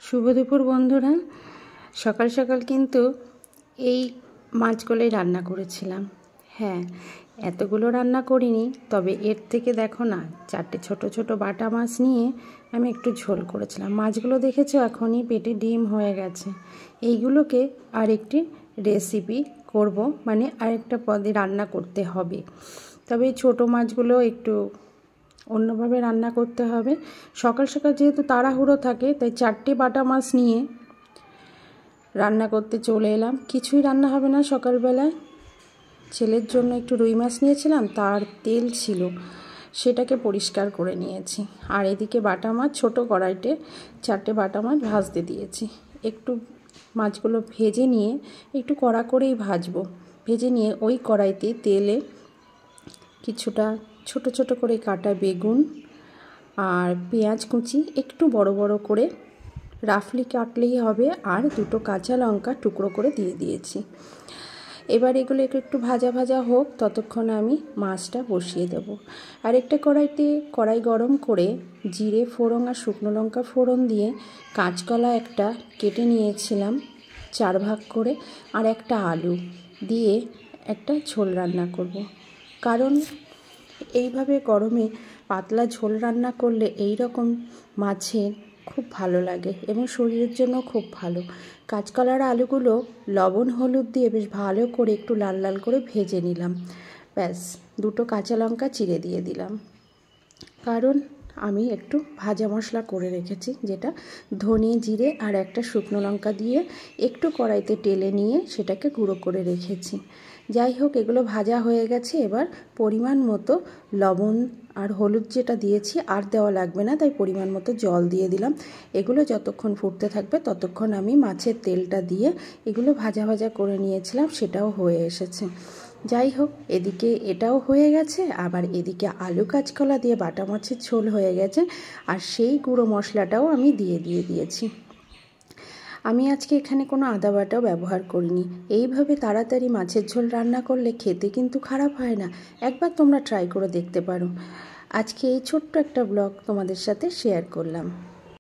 শুভ দুপুর বন্ধুরা। সকাল সকাল কিন্তু এই মাছগুলোই রান্না করেছিলাম। হ্যাঁ, এতগুলো রান্না করিনি, তবে এর থেকে দেখো না, 4টে ছোট ছোট বাটা মাছ নিয়ে আমি একটু ঝোল করেছিলাম। মাছগুলো দেখেছো এখনই পেটে ডিম হয়ে গেছে। এইগুলোকে আরেকটি রেসিপি করব, মানে আরেকটা পদে রান্না করতে হবে। তবে এই ছোটো মাছগুলো একটু অন্যভাবে রান্না করতে হবে। সকাল সকাল যেহেতু তাড়াহুড়ো থাকে, তাই 4টে বাটা মাছ নিয়ে রান্না করতে চলে এলাম। কিছুই রান্না হবে না সকালবেলায়। ছেলের জন্য একটু রুই মাছ নিয়েছিলাম, তার তেল ছিল, সেটাকে পরিষ্কার করে নিয়েছি। আর এদিকে বাটা মাছ ছোটো কড়াইতে 4টে বাটা মাছ ভাজতে দিয়েছি। একটু মাছগুলো ভেজে নিয়ে একটু কড়া করেই ভাজবো। ভেজে নিয়ে ওই কড়াইতে তেলে কিছুটা ছোট ছোট করে কাটা বেগুন আর পেঁয়াজ কুচি একটু বড় বড় করে রাফলি কাটলেই হবে, আর 2টো কাঁচা লঙ্কা টুকরো করে দিয়ে দিয়েছি। এবার এগুলো একটু ভাজা ভাজা হোক, ততক্ষণ আমি মাছটা বসিয়ে দেব। আর একটা কড়াইতে কড়াই গরম করে জিরে ফোড়ন আর শুকনো লঙ্কা ফোড়ন দিয়ে কাঁচকলা একটা কেটে নিয়েছিলাম 4 ভাগ করে, আর একটা আলু দিয়ে একটা ঝোল রান্না করব। কারণ এইভাবে গরমে পাতলা ঝোল রান্না করলে এই রকম মাছের খুব ভালো লাগে এবং শরীরের জন্য খুব ভালো। কাঁচকলার আলুগুলো লবণ হলুদ দিয়ে বেশ ভালো করে একটু লাল লাল করে ভেজে নিলাম। ব্যাস, 2টো কাঁচা লঙ্কা চিড়ে দিয়ে দিলাম। কারণ আমি একটু ভাজা মশলা করে রেখেছি, যেটা ধনে জিরে আর একটা শুকনো লঙ্কা দিয়ে একটু কড়াইতে টেলে নিয়ে সেটাকে গুঁড়ো করে রেখেছি। যাই হোক, এগুলো ভাজা হয়ে গেছে। এবার পরিমাণ মতো লবণ আর হলুদ যেটা দিয়েছি আর দেওয়া লাগবে না, তাই পরিমাণ মতো জল দিয়ে দিলাম। এগুলো যতক্ষণ ফুটতে থাকবে ততক্ষণ আমি মাছের তেলটা দিয়ে এগুলো ভাজা ভাজা করে নিয়েছিলাম, সেটাও হয়ে এসেছে। যাই হোক, এদিকে এটাও হয়ে গেছে, আবার এদিকে আলু কাঁচকলা দিয়ে বাটা মাছের ঝোল হয়ে গেছে, আর সেই গুঁড়ো মশলাটাও আমি দিয়েছি। আমি আজকে এখানে কোনো আদা বাটাও ব্যবহার করিনি। এইভাবে তাড়াতাড়ি মাছের ঝোল রান্না করলে খেতে কিন্তু খারাপ হয় না। একবার তোমরা ট্রাই করে দেখতে পারো। আজকে এই ছোট্ট একটা ব্লগ তোমাদের সাথে শেয়ার করলাম।